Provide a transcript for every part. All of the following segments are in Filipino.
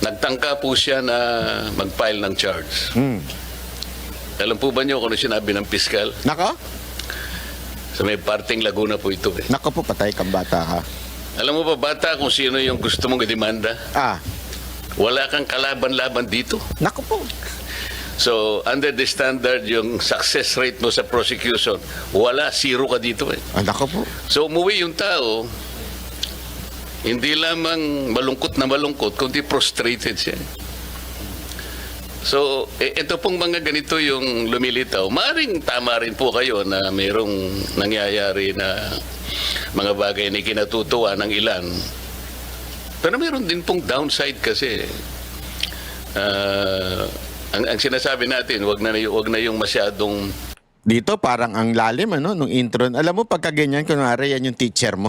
nagtangka po siya na mag-file ng charge. Alam po ba niyo kung ano sinabi ng piskal? Nako? Sa may parting Laguna po ito eh. Nako po, patay kang bata ka. Alam mo ba, bata, kung sino yung gusto mong idemanda? Wala kang kalaban-laban dito. Nako po. So, under the standard, yung success rate mo sa prosecution, wala, zero ka dito eh. Nako po. So, umuwi yung tao, hindi lamang malungkot na malungkot, kundi frustrated siya. So, ito pong mga ganito yung lumilitaw. Maaring tama rin po kayo na mayroong nangyayari na mga bagay na kinatutuwa ng ilan. Pero mayroon din pong downside kasi. Ang sinasabi natin, wag na yung masyadong... Dito parang ang lalim nung intro. Alam mo pagka ganyan, kunwari yan yung teacher mo.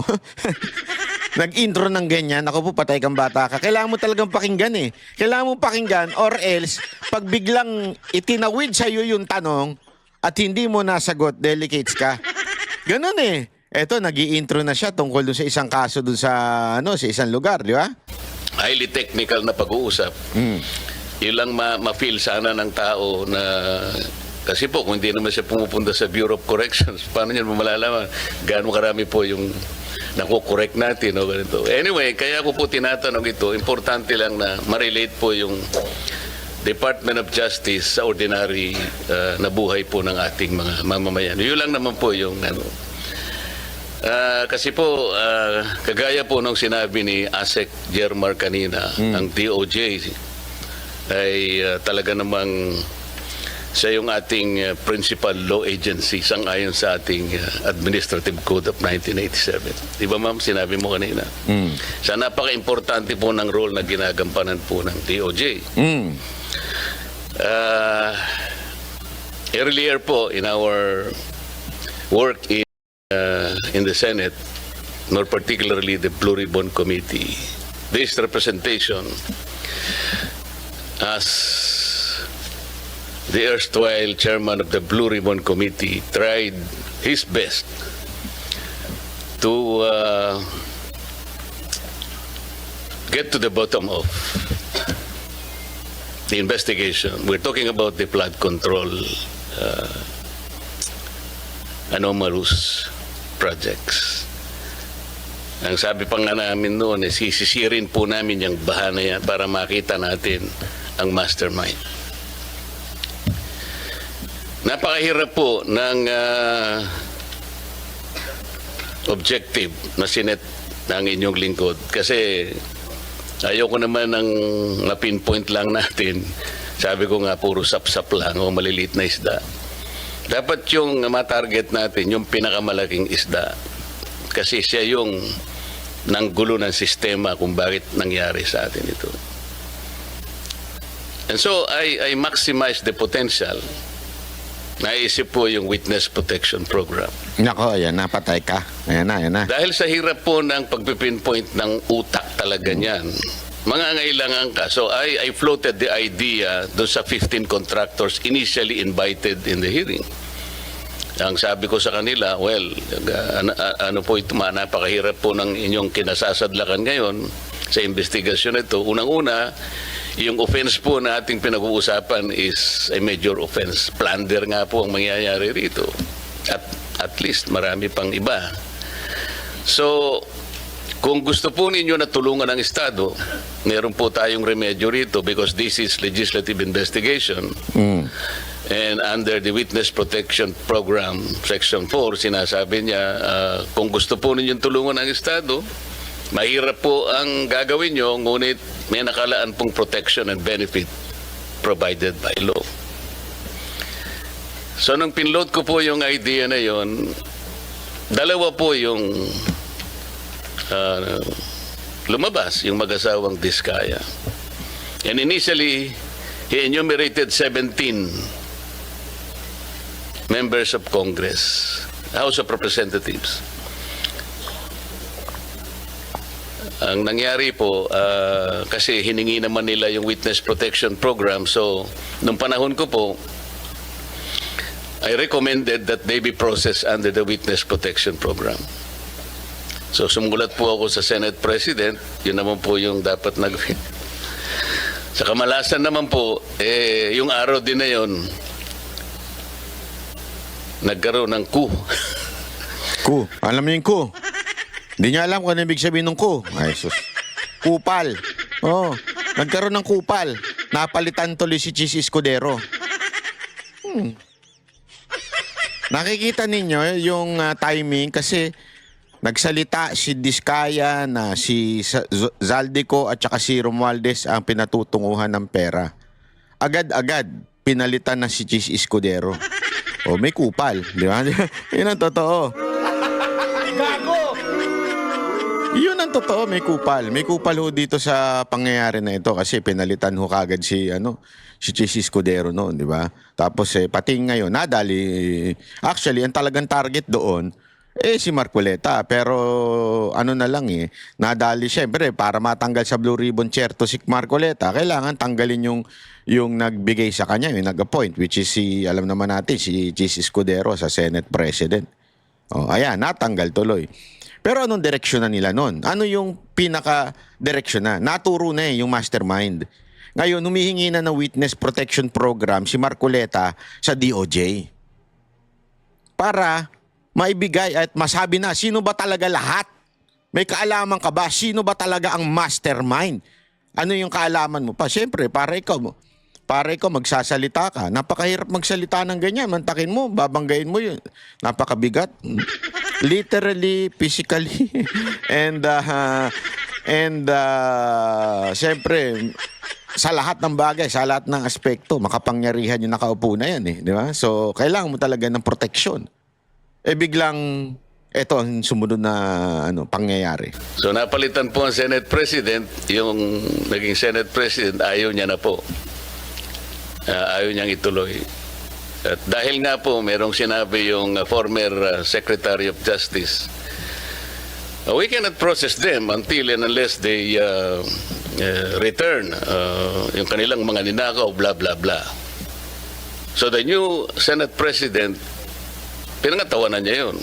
Nag-intro ng ganyan, ako po patay kang bata ka. Kailangan mo talagang pakinggan eh. Kailangan mo pakinggan or else, pag biglang itinawid sa'yo yung tanong at hindi mo nasagot, delicates ka. Ganun eh. Eto, nag-i-intro na siya tungkol dun sa isang kaso dun sa, sa isang lugar, di ba? Highly technical na pag-uusap. Yun lang ma-feel sana ng tao na... Kasi po, kung hindi naman siya pumupunta sa Bureau of Corrections, paano niya malalaman gaano karami po yung nakukorek natin o ganito. Anyway, kaya ko po tinatanong ito, importante lang na ma-relate po yung Department of Justice sa ordinary na buhay po ng ating mga mamamayan. Yun lang naman po yung kasi po, kagaya po nung sinabi ni ASEC Jermar kanina, ang DOJ ay talaga namang siya yung ating principal law agency sang-ayon sa ating Administrative Code of 1987. Di ba ma'am, sinabi mo kanina? Sa napaka-importante po ng role na ginagampanan po ng DOJ. Earlier po in our work in the Senate, more particularly the Blue Ribbon Committee, this representation as the erstwhile chairman of the Blue Ribbon Committee tried his best to get to the bottom of the investigation. We're talking about the flood control anomalous projects. Ang sabi pa nga namin noon, sisisirin po namin yung baha na yan para makita natin ang mastermind. Napakahirap po ng objective na sinet ng inyong lingkod kasi ayoko naman ng ma-pinpoint lang natin. Sabi ko nga puro sap-sap lang o maliliit na isda. Dapat yung ma-target natin yung pinakamalaking isda kasi siya yung nanggulo ng sistema kung bakit nangyari sa atin ito. And so I maximize the potential. Naisip po yung Witness Protection Program. Nako, ayan na, patay ka. Ayan na. Dahil sa hirap po ng pagpipinpoint ng utak talaga niyan, mangangailangan ka. So I floated the idea doon sa 15 contractors initially invited in the hearing. Ang sabi ko sa kanila, well, ano po ito, napakahirap po ng inyong kinasasadlakan ngayon sa investigasyon ito. Unang-una, yung offense po na ating pinag-uusapan is a major offense. Plunder nga po ang mangyayari rito. At least marami pang iba. So, kung gusto po ninyo na tulungan ang Estado, meron po tayong remedyo rito because this is legislative investigation. And under the Witness Protection Program, Section 4, sinasabi niya, kung gusto po ninyong tulungan ang Estado, mahirap po ang gagawin nyo, ngunit may nakalaan pong protection and benefit provided by law. So, nung pinload ko po yung idea na yon, dalawa po yung lumabas, yung mag-asawang Diskaya. And initially, he enumerated 17 members of Congress, House of Representatives. Ang nangyari po, kasi hiningi naman nila yung Witness Protection Program, so nung panahon ko po, I recommended that they be processed under the Witness Protection Program. So sumulat po ako sa Senate President, yun naman po yung dapat Sa kamalasan naman po, yung araw din na yon, nagkaroon ng coup. Ku. Alam mo yung ku? Hindi niya alam kung ano ibig sabihin ng ku. Ay, sus. Kupal. Oo. Nagkaroon ng kupal. Napalitan tuloy si Chis Escudero. Nakikita ninyo yung timing kasi nagsalita si Diskaya na si Zaldico at saka si Romualdez ang pinatutunguhan ng pera. Agad-agad pinalitan na si Chis Escudero. O may kupal, di ba? Yun ang totoo. Yun ang totoo, may kupal. May kupal ho dito sa pangyayari na ito kasi pinalitan ho kagad si Chis Escudero noon, di ba? Tapos pati ngayon nadali. Actually, ang talagang target doon si Marcoleta, pero ano na lang nadali siyempre para matanggal sa Blue Ribbon Chair to si Marcoleta, kailangan tanggalin yung nagbigay sa kanya, yung nag-appoint, which is alam naman natin, si Chis Escudero sa Senate President. Ayan, natanggal tuloy. Pero anong direksyon na nila nun? Ano yung pinaka-direksyon na? Naturo na yung mastermind. Ngayon, humihingi na ng Witness Protection Program si Marcoleta sa DOJ. Para maibigay at masabi na sino ba talaga lahat? May kaalaman ka ba? Sino ba talaga ang mastermind? Ano yung kaalaman mo pa? Siyempre, para ikaw magsasalita ka. Napakahirap magsalita ng ganyan. Mantakin mo, babanggain mo yun. Napakabigat. Literally, physically, and siyempre, sa lahat ng bagay, sa lahat ng aspekto, makapangyarihan yung nakaupo na yan di ba? So, kailangan mo talaga ng proteksyon. Biglang, ito ang sumunod na pangyayari. So napalitan po ang Senate President, yung naging Senate President, ayaw niya na po. Ayaw niyang ituloy. At dahil nga po, merong sinabi yung former Secretary of Justice, we cannot process them until and unless they return yung kanilang mga ninakaw, blah, blah, blah. So the new Senate President, pinangatawanan niya yun.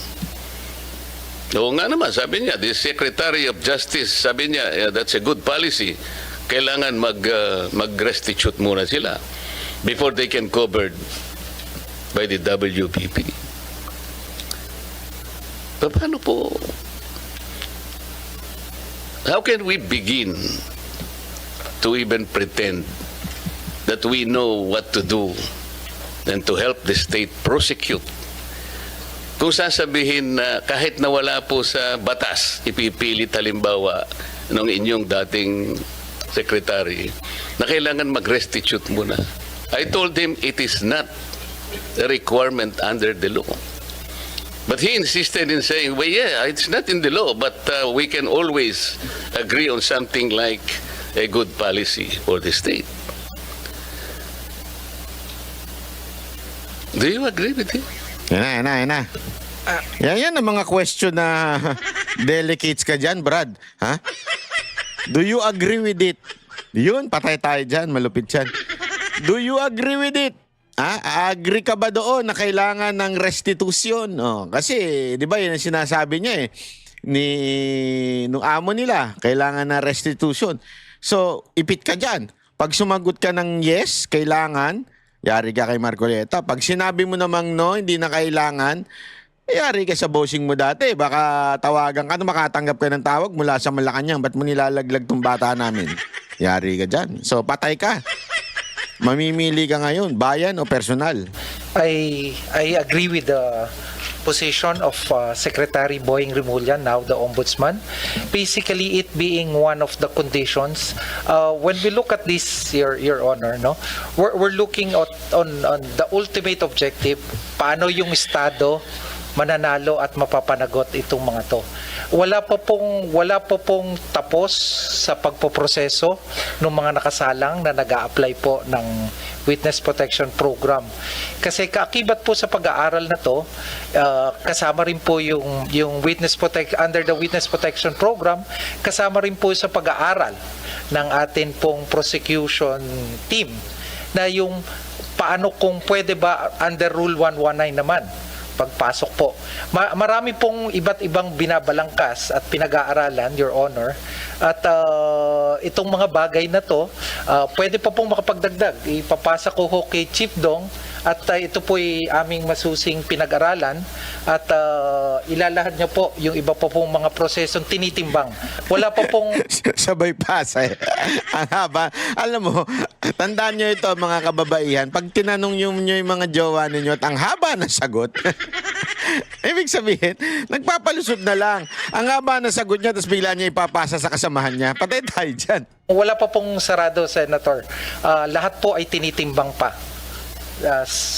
Oo nga naman, sabi niya, the Secretary of Justice, sabi niya, that's a good policy. Kailangan mag-restitute muna sila before they can covered by the WPP. Paano po? How can we begin to even pretend that we know what to do and to help the state prosecute? Kung sasabihin na kahit nawala po sa batas, ipipilit halimbawa ng inyong dating secretary na kailangan mag-restitute muna. I told him it is not a requirement under the law. But he insisted in saying, well, yeah, it's not in the law, but we can always agree on something like a good policy for the state. Do you agree with him? Yan na. Yan ang mga question na delicates ka dyan, Brad. Ha? Do you agree with it? Yun, patay tayo dyan, malupit yan. Do you agree with it? Agree ka ba doon na kailangan ng restitution? Kasi, di ba, yun ang sinasabi niya nung amo nila, kailangan na restitution. So, ipit ka dyan. Pag sumagot ka ng yes, kailangan, yari ka kay Marcoleta. Pag sinabi mo namang no, hindi na kailangan, yari ka sa bossing mo dati. Baka tawagan ka na makatanggap ka ng tawag mula sa Malacanang. Ba't mo nilalaglag tong bata namin? Yari ka dyan. So, patay ka. Mamimili ka ngayon, bayan o personal? I agree with the position of Secretary Boying Rimulyan, now the Ombudsman. Basically, it being one of the conditions. When we look at this, Your Honor, we're looking on the ultimate objective, paano yung Estado mananalo at mapapanagot itong mga to. Wala pa pong tapos sa pagpoproseso ng mga nakasalang na nag-a-apply po ng Witness Protection Program. Kasi kaakibat po sa pag-aaral na to, kasama rin po yung under the Witness Protection Program, kasama rin po sa pag-aaral ng atin pong prosecution team na yung paano kung pwede ba under Rule 119 naman pagpasok po. Marami pong iba't ibang binabalangkas at pinag-aaralan, Your Honor. At itong mga bagay na to, pwede pa pong makapagdagdag. Ipapasa ko ho kay Chief Dong at ito po ay aming masusing pinag-aralan at ilalahad niyo po yung iba pa pong mga prosesong tinitimbang. Wala pa pong Sabay pasa eh. Ang haba. Alam mo, tandaan nyo ito mga kababaihan, pag tinanong nyo yung mga jowa ninyo at ang haba na sagot, ibig sabihin, nagpapalusot na lang. Ang haba na sagot niya, tapos bigla niya ipapasa sa kasamahan niya. Patay tayo dyan. wala pa pong sarado, Senator. Lahat po ay tinitimbang pa.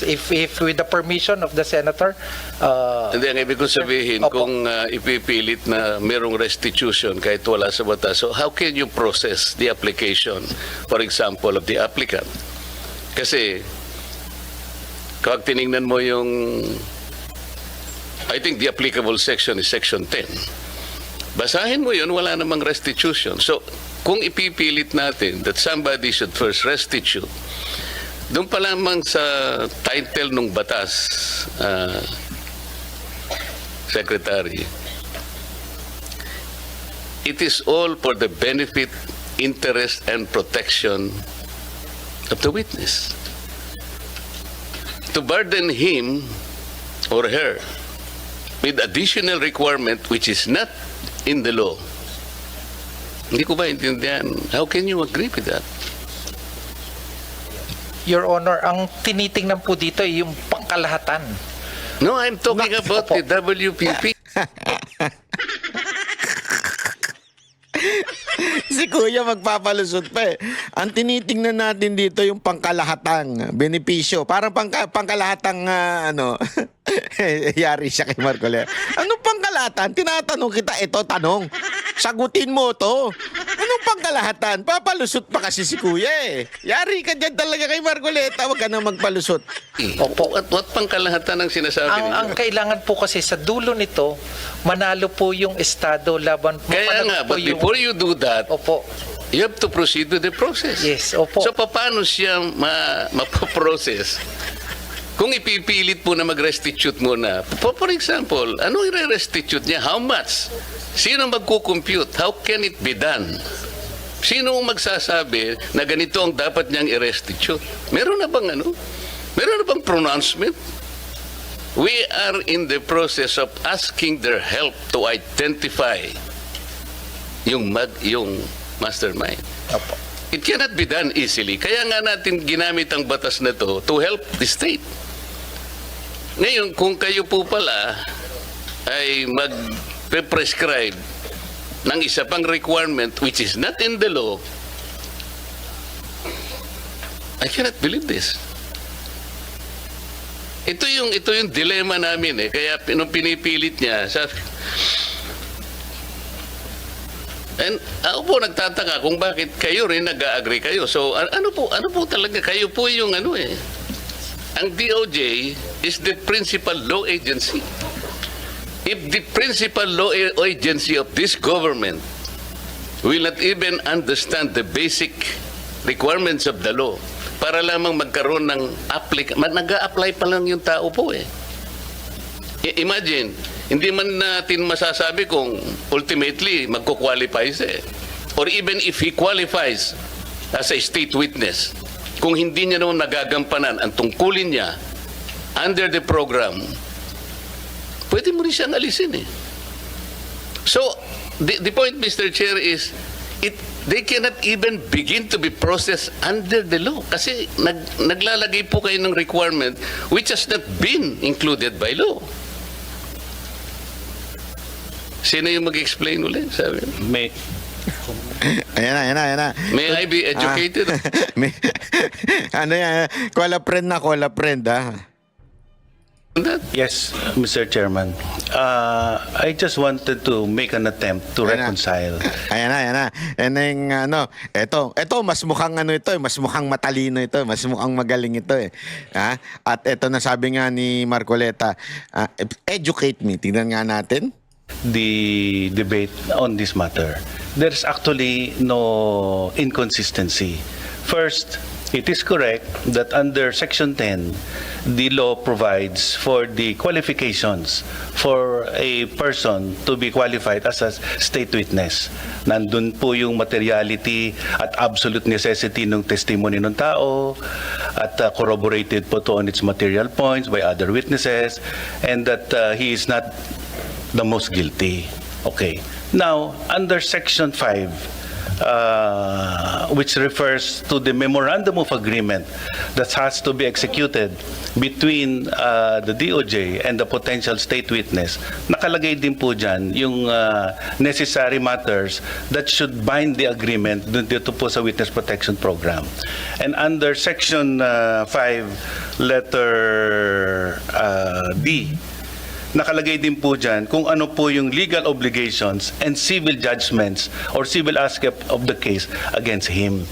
If with the permission of the Senator, Hindi, ang ibig kong sabihin, Opo. kung ipipilit na merong restitution kahit wala sa batas, so how can you process the application, for example, of the applicant? Kasi, kapag tinignan mo yung, I think the applicable section is section 10. Basahin mo yun, wala namang restitution. So, kung ipipilit natin that somebody should first restitute, doon pa lamang sa title ng batas, Secretary, it is all for the benefit, interest, and protection of the witness. To burden him or her with additional requirement which is not in the law. Hindi ko ba intindihan? How can you agree with that? Your Honor, ang tinitingnan po dito ay yung pangkalahatan. No, I'm talking about Opo. the WPP. Si Kuya magpapalusot pa eh. Ang tinitingnan natin dito yung pangkalahatang benepisyo. Parang pangkalahatang yari siya kay Marcoleta. Anong pangkalahatan? Tinatanong kita, ito tanong. Sagutin mo to. Anong pangkalahatan? Papalusot pa kasi si Kuya eh. Yari ka dyan talaga kay Marcoleta. Huwag ka na magpalusot. Opo. What pang kalahatan ang sinasabi ninyo? Ang kailangan po kasi sa dulo nito, manalo po yung Estado laban Kaya manalo nga, po but before you do that, Opo. you have to proceed with the process. Yes, opo. So, paano siya mapaprocess? Kung ipipilit po na mag-restitute muna, for example, ano i-restitute niya? How much? Sino magkukompute? How can it be done? Sino ang magsasabi na ganito ang dapat niyang i-restitute? Meron na bang Meron na bang pronouncement? We are in the process of asking their help to identify yung mastermind. Opo. It cannot be done easily. Kaya nga natin ginamit ang batas na to help the state. Ngayon, kung kayo po pala ay mag-prescribe ng isa pang requirement which is not in the law, I cannot believe this. Ito yung dilemma namin eh. Kaya nung pinipilit niya, and ako po nagtataka kung bakit kayo rin nag-agree kayo. So ano po talaga kayo po yung ang DOJ is the principal law agency. If the principal law agency of this government will not even understand the basic requirements of the law para lamang magkaroon ng nag-a-apply pa lang yung tao po eh. Imagine, hindi man natin masasabi kung ultimately magko-qualify siya. Or even if he qualifies as a state witness, kung hindi niya naman nagagampanan ang tungkulin niya under the program, pwede mo rin siyang alisin eh. So, the point, Mr. Chair, is they cannot even begin to be processed under the law kasi naglalagay po kayo ng requirement which has not been included by law. Sino yung mag-explain ulit? Sabi? Ayan na. May I be educated? Ano yan? Kola friend ah. Yes, Mr. Chairman. I just wanted to make an attempt to reconcile. Ayan na. And then, ito, mas mukhang mas mukhang matalino ito, mas mukhang magaling ito eh. Ha? At ito na sabi nga ni Marcoleta, educate me. Tingnan nga natin. The debate on this matter. There's actually no inconsistency. First, It is correct that under Section 10, the law provides for the qualifications for a person to be qualified as a state witness. Nandun po yung materiality at absolute necessity ng testimony ng tao at corroborated po to on its material points by other witnesses, and that he is not the most guilty. Okay. Now, under Section 5, which refers to the memorandum of agreement that has to be executed between the DOJ and the potential state witness, nakalagay din po dyan yung necessary matters that should bind the agreement dito po sa Witness Protection Program. And under Section 5, letter D, nakalagay din po dyan kung ano po yung legal obligations and civil judgments or civil aspect of the case against him.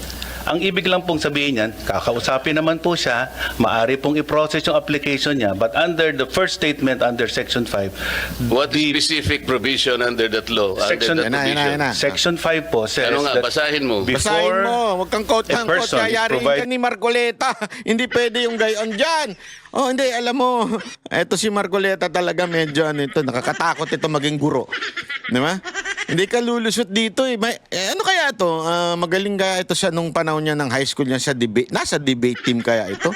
Ang ibig lang pong sabihin yan, kakausapin naman po siya, maaari pong i-process yung application niya, but under the first statement under Section 5, What specific provision under that law? Section, Under that Yan na, yan na, yan na. Section 5 po says Ano nga, that basahin mo. Basahin mo, wag kang a person is yayarin ka ni Marcoleta. Hindi pwede yung gayon dyan. Oh, hindi, alam mo, eto si Marcoleta talaga medyo nakakatakot ito maging guro. Di ba? Hindi ka lulusot dito eh. Ano kaya to? Magaling kaya ito sa nung panahon niya ng high school niya sa debate. Nasa debate team kaya ito?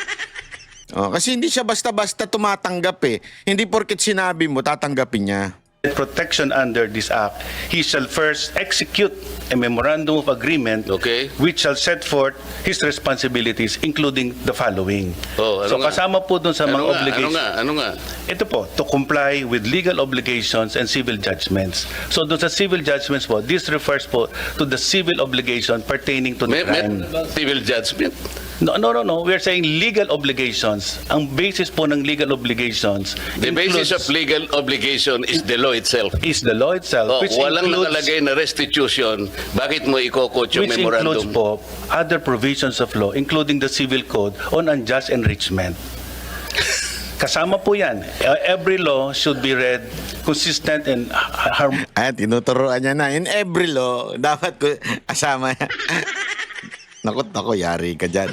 Oh, kasi hindi siya basta-basta tumatanggap eh. Hindi porket sinabi mo, tatanggapin niya. protection under this act, he shall first execute a memorandum of agreement Okay. which shall set forth his responsibilities, including the following. Oh, ano So nga? kasama po dun sa mga obligations. Ano nga? Ito po, to comply with legal obligations and civil judgments. So doon sa civil judgments po, this refers po to the civil obligation pertaining to the May crime. civil judgment. No. We are saying legal obligations. Ang basis po ng legal obligations The basis of legal obligation is the law itself. is the law itself, Oh, which walang includes nakalagay na restitution. Bakit mo ikokot yung which includes memorandum? po other provisions of law, including the civil code on unjust enrichment. Kasama po yan. Every law should be read consistent and harmonious. Ayan, tinuturuan niya na. In every law, dapat ko asama yan. Naku, yari ka dyan.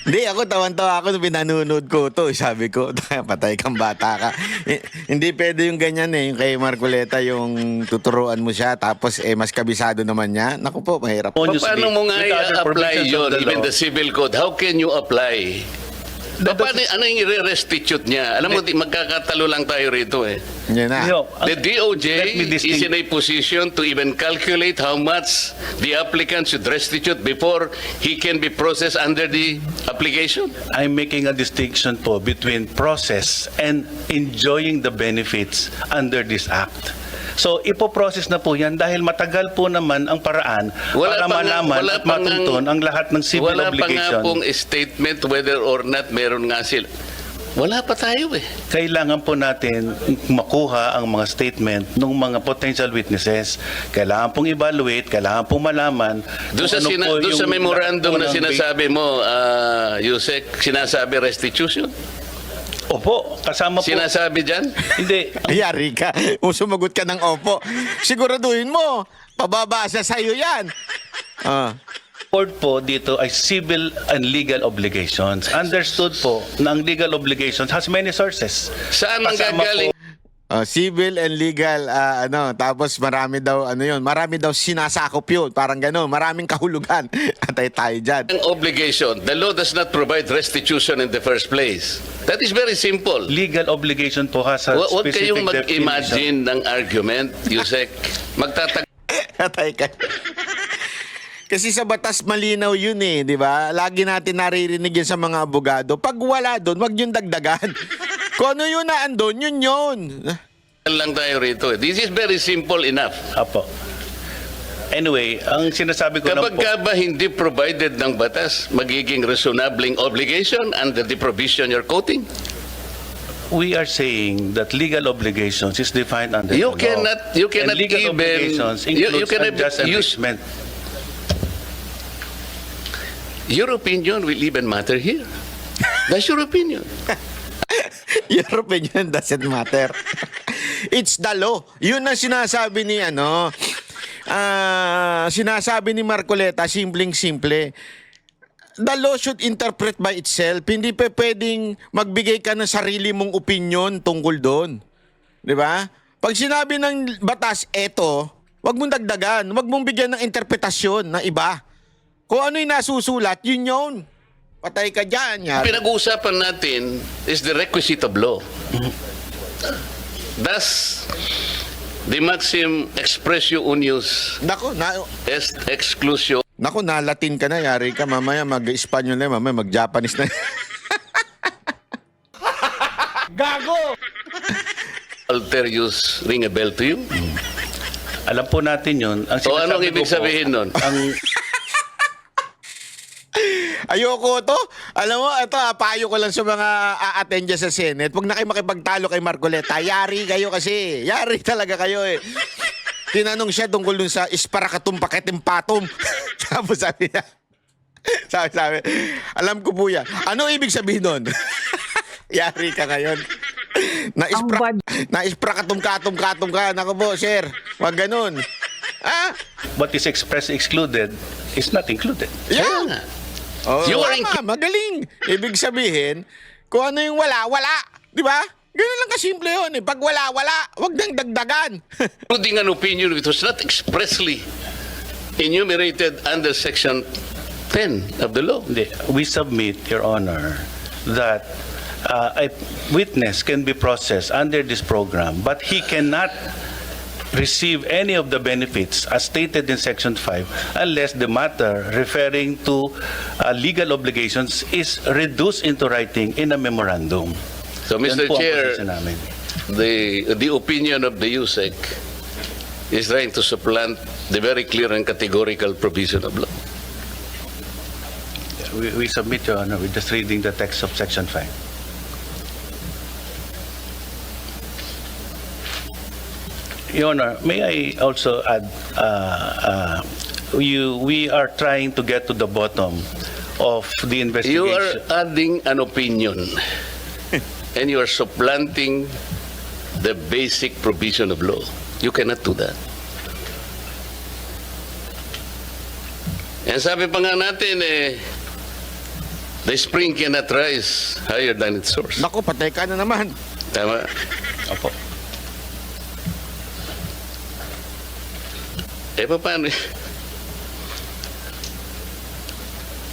Hindi, ako tawan-tawa ako nung pinanonood ko to. Sabi ko, patay kang bata ka. Hindi pwede yung ganyan eh. Yung kay Marcoleta, yung tuturuan mo siya, tapos mas kabisado naman niya. Naku po, mahirap. Paano mo nga with other i-apply provisions of yun, the even law. the civil code? How can you apply? Paano, ano yung i-restitute niya? Alam mo, magkakatalo lang tayo rito eh. Yan na. No, The DOJ let me is in a position to even calculate how much the applicant should restitute before he can be processed under the application. I'm making a distinction po between process and enjoying the benefits under this act. So, ipoprocess na po yan dahil matagal po naman ang paraan para malaman at matuntun ang lahat ng civil wala obligation. pa nga pong statement whether or not meron nga sila. Wala pa tayo eh. Kailangan po natin makuha ang mga statement ng mga potential witnesses. Kailangan pong evaluate, kailangan pong malaman Doon sa, kung ano po doon sa yung memorandum na lahat po ng sinasabi mo, Yusek, sinasabi restitution? Opo, kasama po. Sinasabi dyan? Hindi. Yari ka. Sumagot ka ng opo. Siguraduhin mo. Pababasa sa'yo yan. Ah. Word po dito ay civil and legal obligations. Understood po na ang legal obligations has many sources. Saan ang Kasama gagaling? Civil and legal, tapos marami daw, marami daw sinasakop yun. Parang gano'n, maraming kahulugan. Antay tayo dyan. Ang obligation. The law does not provide restitution in the first place. That is very simple. Legal obligation po has a Huwag specific kayong definition. mag-imagine ng argument, Yusek. Magtatag... Antay ka. Kasi sa batas malinaw yun eh, di ba? Lagi natin naririnig yun sa mga abogado. Pag wala doon, wag yung dagdagan. Kung ano yun na andun, yun. lang tayo rito. This is very simple enough. Apo. Anyway, ang sinasabi ko lang Kapag po, ka ba hindi provided ng batas, magiging reasonabling obligation under the provision you're quoting? we are saying that legal obligations is defined under You the law. cannot And legal even... obligations you includes cannot unjust use... enrichment. Your opinion will even matter here. That's your opinion. Your opinion doesn't matter. It's the law. Yun ang sinasabi ni sinasabi ni Marcoleta, simpleng-simple. the law should interpret by itself. Hindi pa pwedeng magbigay ka ng sarili mong opinion tungkol doon. Di ba? Pag sinabi ng batas, eto, wag mong dagdagan. Wag mong bigyan ng interpretasyon na iba. Kung ano yung nasusulat, yun yun. Patay ka dyan. Yan. Pinag-uusapan natin is the requisite of law. Thus, the maxim expressio unius Nako, est exclusio na-Latin ka na. Yari ka, mamaya mag-Espanyol na, mamaya mag-Japanese na. Gago! alterius ring a bell to you? Alam po natin yun. Ang O anong sinasabi ibig ko po, sabihin nun? Ang, Ayoko to. Alam mo, ito, payo ko lang sa mga a-attend dyan sa Senate. Huwag na kayo makipagtalo kay Marcoleta. Yari kayo kasi. Yari talaga kayo eh. Tinanong siya tungkol dun sa isparakatum paketim patum. Tapos sabi niya, sabi, alam ko po yan. Ano ibig sabihin nun? Yari ka ngayon. Naispakatum-katum ka. Naku po, sir. Huwag ganun. Ah? what is expressed excluded is not included. Yeah. Oh, You are tama, magaling. Ibig sabihin, kung ano yung wala, wala. Di ba? Ganun lang kasimple yun. Eh. Pag wala, wala. Huwag nang dagdagan. Including an opinion which was not expressly enumerated under Section 10 of the law. Hindi. We submit, Your Honor, that a witness can be processed under this program, but he cannot receive any of the benefits as stated in Section 5 unless the matter referring to legal obligations is reduced into writing in a memorandum. So, Mr. Yan po ang Chair, posisyon namin. the opinion of the USEC is trying to supplant the very clear and categorical provision of law. We submit, Your Honor, with just reading the text of Section 5. Your Honor, may I also add, we are trying to get to the bottom of the You investigation. are adding an opinion and you are supplanting the basic provision of law. You cannot do that. And sabi pa nga natin, the spring cannot rise higher than its source. Naku, patay ka na naman. Tama? Opo. Paano?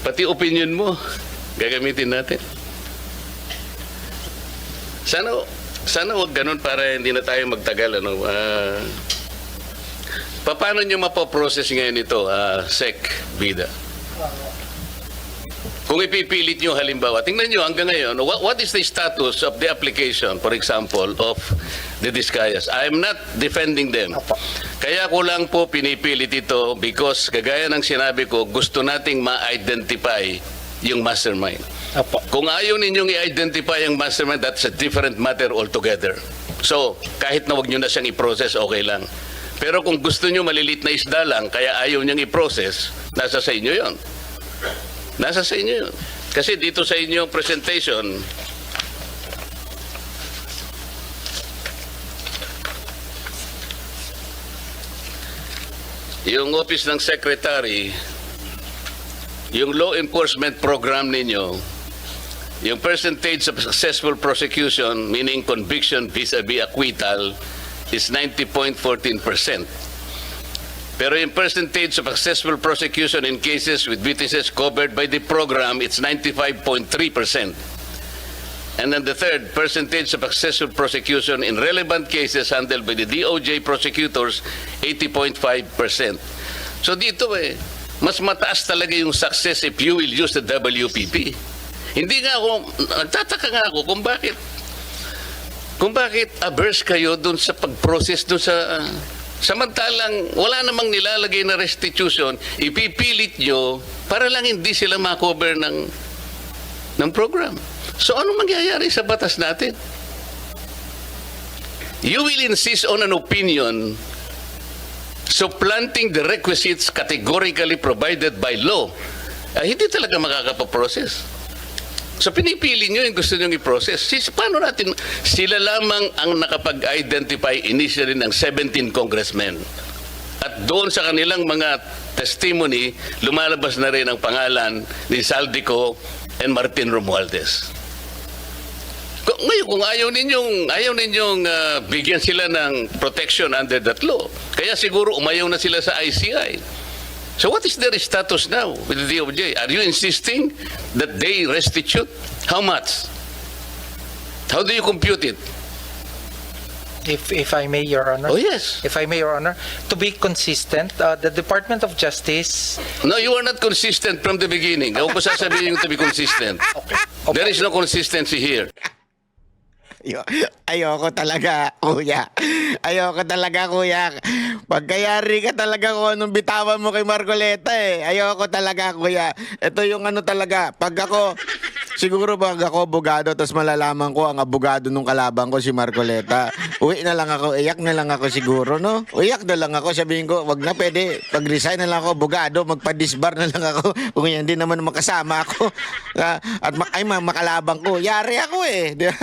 Pati opinion mo, gagamitin natin. Sana wag ganun para hindi na tayo magtagal. Paano nyo mapoprocess ngayon ito, SEC, Bida? Kung ipipilit nyo halimbawa, tingnan nyo hanggang ngayon, what is the status of the application, for example, of the Discayas? I am not defending them. Kaya ko lang po pinipilit ito because kagaya ng sinabi ko, gusto nating ma-identify yung mastermind. Apo. Kung ayaw ninyong i-identify yung mastermind, that's a different matter altogether. So, kahit na wag nyo na siyang i-process, okay lang. Pero kung gusto nyo malilit na isda lang, kaya ayaw niyang i-process, nasa sa inyo yon. Nasa sa inyo yun. Kasi dito sa inyong presentation, yung Office ng Secretary, yung law enforcement program ninyo, yung percentage of successful prosecution, meaning conviction vis-a-vis acquittal, is 90.14%. Pero yung percentage of successful prosecution in cases with witnesses covered by the program, it's 95.3%. And then the third, percentage of successful prosecution in relevant cases handled by the DOJ prosecutors, 80.5%. So dito mas mataas talaga yung success if you will use the WPP. Hindi nga ako, nagtataka nga ako kung bakit averse kayo dun sa pag-process dun sa... Samantalang wala namang nilalagay na restitution, ipipilit nyo para lang hindi sila makover ng program. So ano mangyayari sa batas natin? You will insist on an opinion supplanting the requisites categorically provided by law. Hindi talaga makakapaprocess. So pinipili nyo yung gusto nyo i-process. Paano natin? Sila lamang ang nakapag-identify initially ng 17 congressmen. At doon sa kanilang mga testimony, lumalabas na rin ang pangalan ni Saldico and Martin Romualdez. Ngayon, kung ayaw ninyong bigyan sila ng protection under that law, kaya siguro umayaw na sila sa ICI. So what is their status now with the DOJ? Are you insisting that they restitute? How much? How do you compute it? If I may, Your Honor. Oh, yes. If I may, Your Honor, to be consistent, the Department of Justice. No, you are not consistent from the beginning. Huwag mo sasabihin yung to be consistent. Okay. There is no consistency here. Ayoko talaga, kuya. Ayoko talaga, kuya. Pagkayari ka talaga kung anong bitawan mo kay Marcoleta eh. Ayoko talaga, kuya. Ito yung ano talaga. Siguro pag ako abogado, tapos malalaman ko ang abogado nung kalaban ko si Marcoleta, uwi na lang ako, iyak na lang ako siguro, no? Iyak na lang ako, sabihin ko, wag na pwede, pag-resign na lang ako abogado, magpa-disbar na lang ako, kung hindi naman makasama ako, at makalabang ko, yari ako eh. Di ba?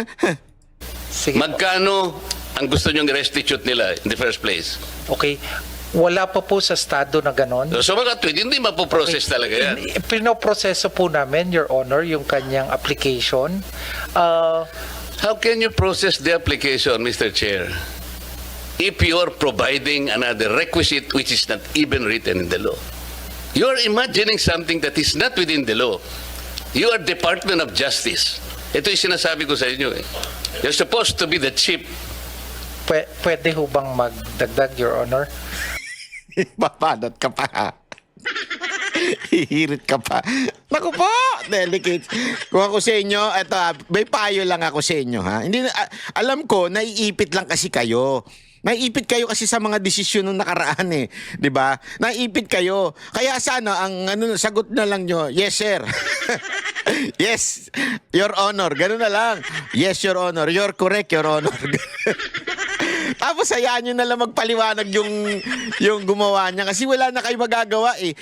Sige. Magkano ang gusto nyong restitute nila in the first place? Okay. Wala pa po sa estado na ganon. So mga tweet, hindi mapoprocess talaga yan. Pinoproseso po namin, Your Honor, yung kanyang application. How can you process the application, Mr. Chair, if you are providing another requisite which is not even written in the law? You are imagining something that is not within the law. You are Department of Justice. Ito yung sinasabi ko sa inyo eh. You're supposed to be the chief. Pwede ho bang magdagdag, Your Honor? Papanat ka pa. Hihirit ka pa. Naku po, delicate. Kung ako sa inyo, eto, may payo lang ako sa inyo, ha? Hindi, alam ko, naiipit lang kasi kayo. Naiipit kayo kasi sa mga desisyon nung nakaraan eh, 'di ba? Naiipit kayo. Kaya sana ang sagot na lang nyo, yes sir. Yes, Your Honor. Ganun na lang. Yes, Your Honor. You're correct, Your Honor. Tapos hayaan nyo na lang magpaliwanag yung gumawa niya kasi wala na kayo magagawa eh.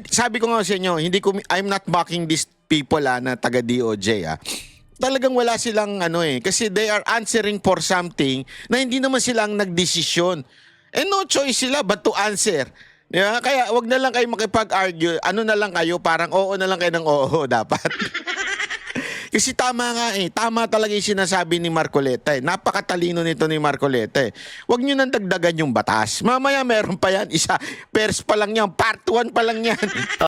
Sabi ko nga sa inyo, I'm not mocking these people na taga DOJ Talagang wala silang kasi they are answering for something na hindi naman silang nagdesisyon. No choice sila but to answer. Yeah, kaya wag na lang kayo makipag-argue. Ano na lang kayo, parang oo na lang kayo ng oo dapat. Kasi tama nga tama talaga yung sinasabi ni Marcoleta Napakatalino nito ni Marcoleta Wag nyo nang dagdagan yung batas. Mamaya meron pa yan, first pa lang yan, part 1 pa lang yan.